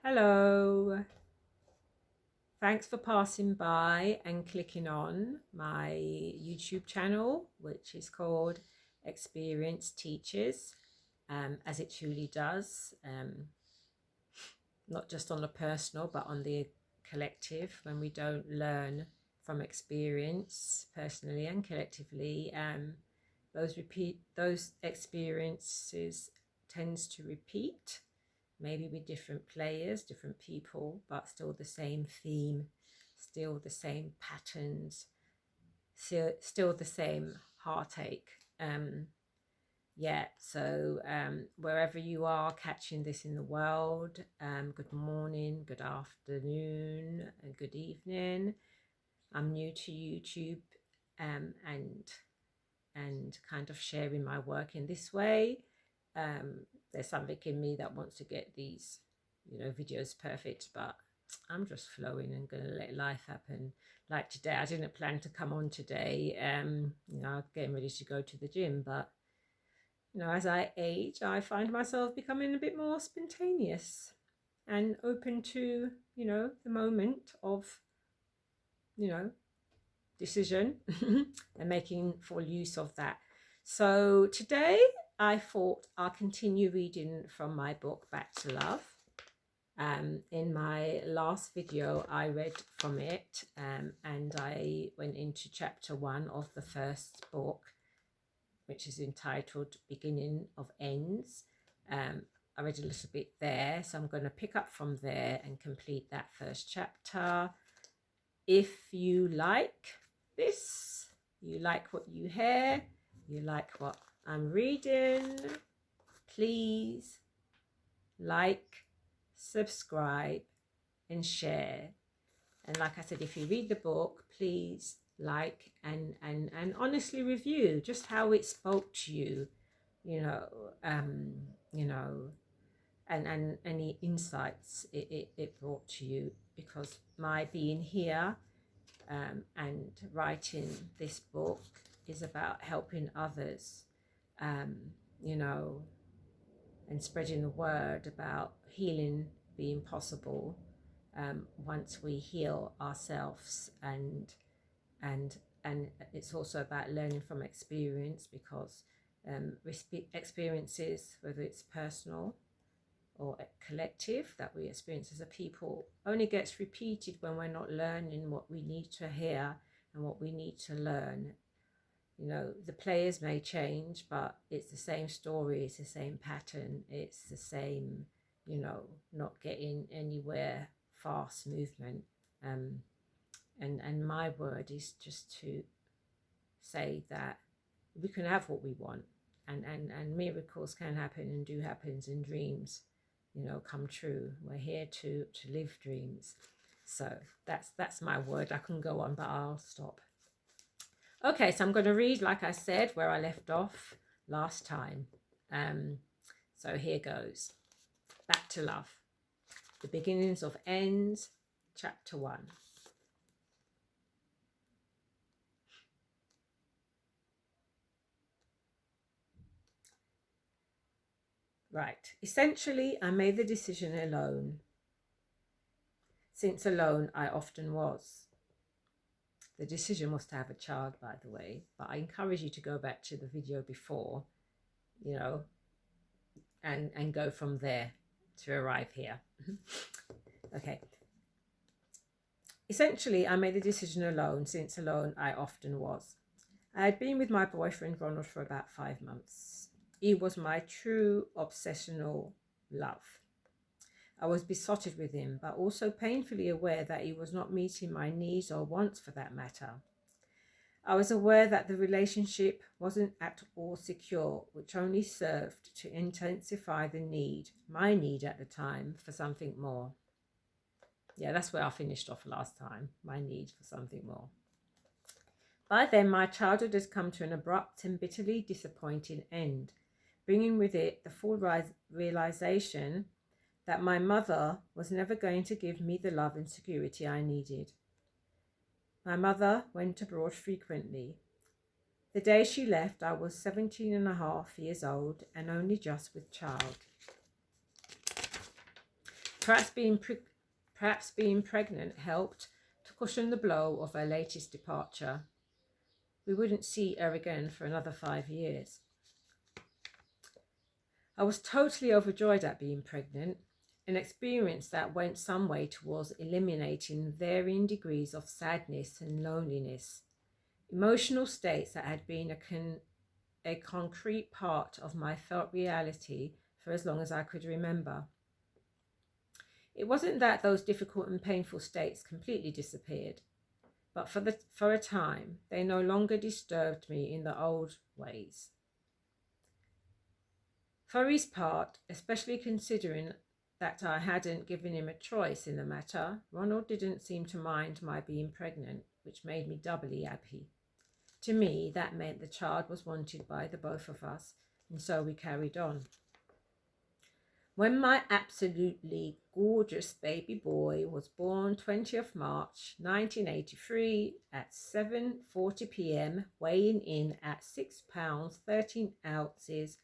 Hello, thanks for passing by and clicking on my YouTube channel, which is called Experienced Teachers, as it truly does, not just on the personal, but on the collective. When we don't learn from experience, personally and collectively, those experiences tends to repeat, maybe with different players, different people, but still the same theme, still the same patterns, still the same heartache. So wherever you are catching this in the world, good morning, good afternoon, and good evening. I'm new to YouTube, and kind of sharing my work in this way. There's something in me that wants to get these, videos perfect, but I'm just flowing and going to let life happen. Like today, I didn't plan to come on today. Getting ready to go to the gym, but as I age, I find myself becoming a bit more spontaneous and open to, the moment of, decision and making full use of that. So today I thought I'll continue reading from my book, Back to Love. In my last video, I read from it, and I went into chapter 1 of the first book, which is entitled Beginning of Ends. I read a little bit there, so I'm going to pick up from there and complete that first chapter. If you like this, you like what you hear, you like what I'm reading, please like, subscribe, and share. And like I said, if you read the book, please like and honestly review just how it spoke to you, and any insights it brought to you, because my being here and writing this book is about helping others, and spreading the word about healing being possible once we heal ourselves, and it's also about learning from experience, because experiences, whether it's personal or collective, that we experience as a people, only gets repeated when we're not learning what we need to hear and what we need to learn. The players may change, but it's the same story, it's the same pattern, it's the same, not getting anywhere fast movement. And my word is just to say that we can have what we want, and miracles can happen and do happens, and dreams, come true. We're here to live dreams. So that's my word. I can go on, but I'll stop. Okay, so I'm going to read, like I said, where I left off last time. So here goes. Back to Love. The Beginnings of Ends, chapter 1. Right. Essentially, I made the decision alone, since alone I often was. The decision was to have a child, by the way, but I encourage you to go back to the video before, and go from there to arrive here. Okay. Essentially, I made the decision alone, since alone I often was. I had been with my boyfriend Ronald for about 5 months. He was my true obsessional love. I was besotted with him, but also painfully aware that he was not meeting my needs or wants, for that matter. I was aware that the relationship wasn't at all secure, which only served to intensify the need, my need at the time, for something more. Yeah, that's where I finished off last time, my need for something more. By then, my childhood has come to an abrupt and bitterly disappointing end, bringing with it the full realization that my mother was never going to give me the love and security I needed. My mother went abroad frequently. The day she left, I was 17.5 years old and only just with child. Perhaps being pregnant helped to cushion the blow of her latest departure. We wouldn't see her again for another 5 years. I was totally overjoyed at being pregnant, an experience that went some way towards eliminating varying degrees of sadness and loneliness, emotional states that had been a concrete part of my felt reality for as long as I could remember. It wasn't that those difficult and painful states completely disappeared, but for a time, they no longer disturbed me in the old ways. For his part, especially considering that I hadn't given him a choice in the matter, Ronald didn't seem to mind my being pregnant, which made me doubly happy. To me, that meant the child was wanted by the both of us, and so we carried on. When my absolutely gorgeous baby boy was born 20th March 1983 at 7:40 p.m, weighing in at 6 pounds 13 ounces,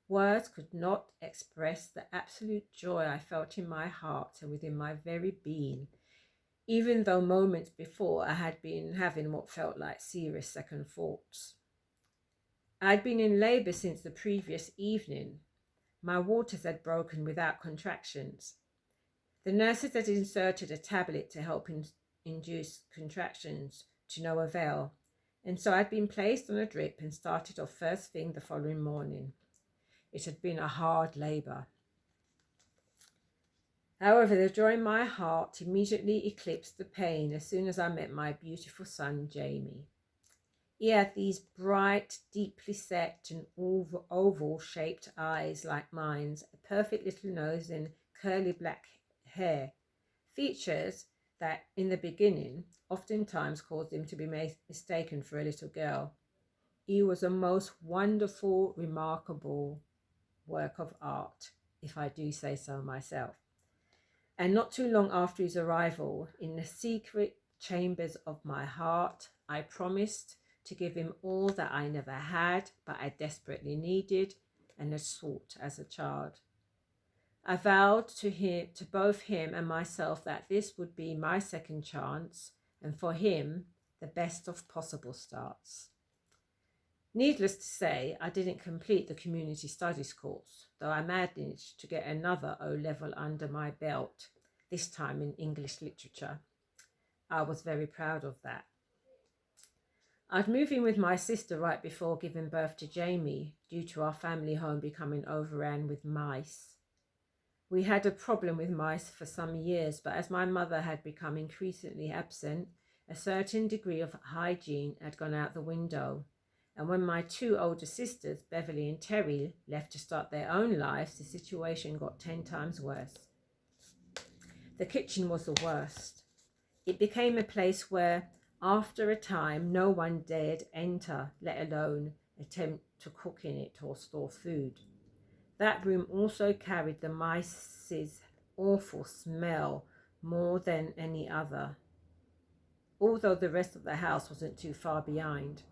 words could not express the absolute joy I felt in my heart and within my very being, even though moments before I had been having what felt like serious second thoughts. I had been in labour since the previous evening. My waters had broken without contractions. The nurses had inserted a tablet to help induce contractions, to no avail, and so I'd been placed on a drip and started off first thing the following morning. It had been a hard labour. However, the joy in my heart immediately eclipsed the pain as soon as I met my beautiful son, Jamie. He had these bright, deeply set and oval-shaped eyes like mine, a perfect little nose and curly black hair, features that in the beginning oftentimes caused him to be mistaken for a little girl. He was a most wonderful, remarkable work of art, if I do say so myself. And not too long after his arrival, in the secret chambers of my heart, I promised to give him all that I never had, but I desperately needed and had sought as a child. I vowed to both him and myself that this would be my second chance, and for him, the best of possible starts. Needless to say, I didn't complete the community studies course, though I managed to get another O-level under my belt, this time in English literature. I was very proud of that. I'd moved in with my sister right before giving birth to Jamie, due to our family home becoming overrun with mice. We had a problem with mice for some years, but as my mother had become increasingly absent, a certain degree of hygiene had gone out the window. And when my two older sisters, Beverly and Terry, left to start their own lives, the situation got 10 times worse. The kitchen was the worst. It became a place where, after a time, no one dared enter, let alone attempt to cook in it or store food. That room also carried the mice's awful smell more than any other, although the rest of the house wasn't too far behind.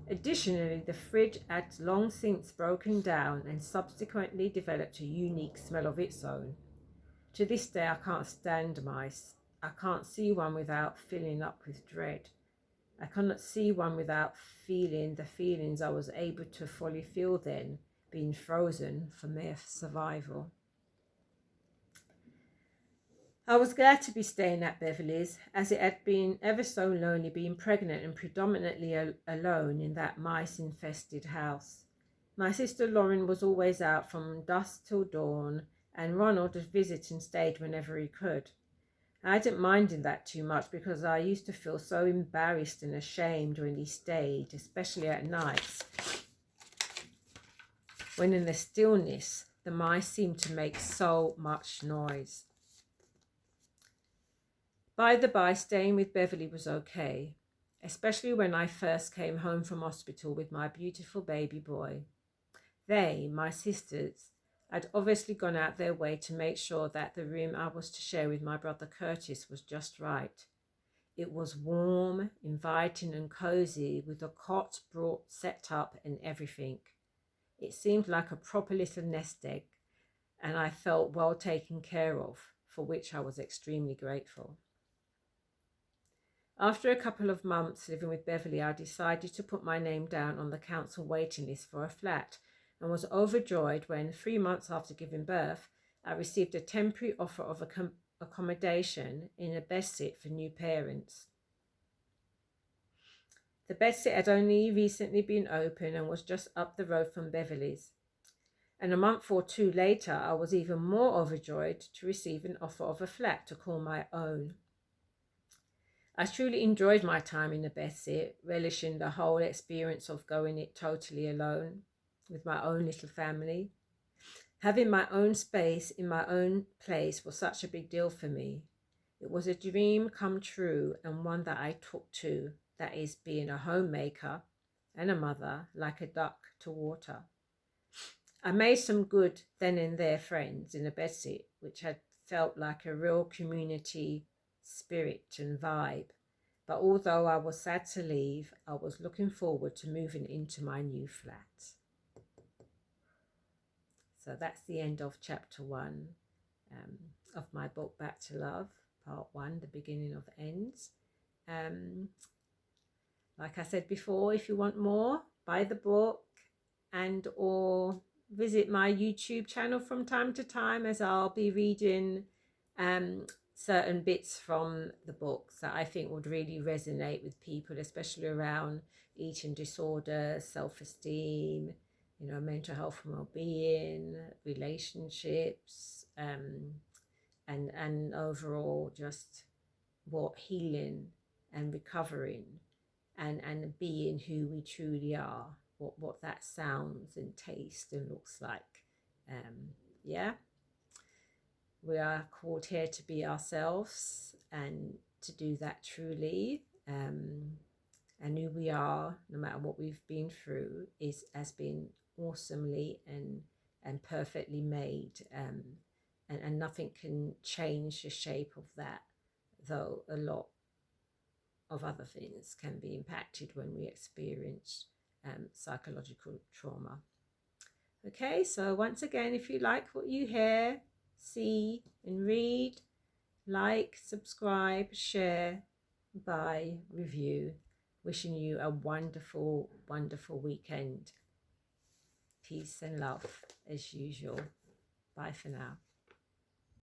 Additionally, the fridge had long since broken down and subsequently developed a unique smell of its own. To this day, I can't stand mice. I can't see one without filling up with dread. I cannot see one without feeling the feelings I was able to fully feel then, being frozen for mere survival. I was glad to be staying at Beverly's, as it had been ever so lonely being pregnant and predominantly alone in that mice-infested house. My sister Lauren was always out from dusk till dawn, and Ronald would visit and stayed whenever he could. I didn't mind that too much because I used to feel so embarrassed and ashamed when he stayed, especially at nights, when in the stillness the mice seemed to make so much noise. By the by, staying with Beverly was okay, especially when I first came home from hospital with my beautiful baby boy. They, my sisters, had obviously gone out their way to make sure that the room I was to share with my brother Curtis was just right. It was warm, inviting and cozy, with a cot set up and everything. It seemed like a proper little nest egg, and I felt well taken care of, for which I was extremely grateful. After a couple of months living with Beverly, I decided to put my name down on the council waiting list for a flat, and was overjoyed when 3 months after giving birth, I received a temporary offer of accommodation in a bedsit for new parents. The bedsit had only recently been opened and was just up the road from Beverly's. And a month or two later, I was even more overjoyed to receive an offer of a flat to call my own. I truly enjoyed my time in the bedsit, relishing the whole experience of going it totally alone with my own little family. Having my own space in my own place was such a big deal for me. It was a dream come true, and one that I took to, that is being a homemaker and a mother like a duck to water. I made some good then and there friends in the bedsit, which had felt like a real community spirit and vibe. But although I was sad to leave, I was looking forward to moving into my new flat. So that's the end of chapter 1 of my book, Back to Love, part 1, the beginning of ends. Like I said before, if you want more, buy the book and or visit my YouTube channel from time to time, as I'll be reading certain bits from the books that I think would really resonate with people, especially around eating disorders, self-esteem, mental health and well-being, relationships, and overall just what healing and recovering and being who we truly are, what that sounds and tastes and looks like. We are called here to be ourselves and to do that truly, and who we are, no matter what we've been through, has been awesomely and perfectly made, and nothing can change the shape of that, though a lot of other things can be impacted when we experience psychological trauma. Okay, so once again, if you like what you hear, see and read, like, subscribe, share, buy, review. Wishing you a wonderful, wonderful weekend. Peace and love as usual. Bye for now.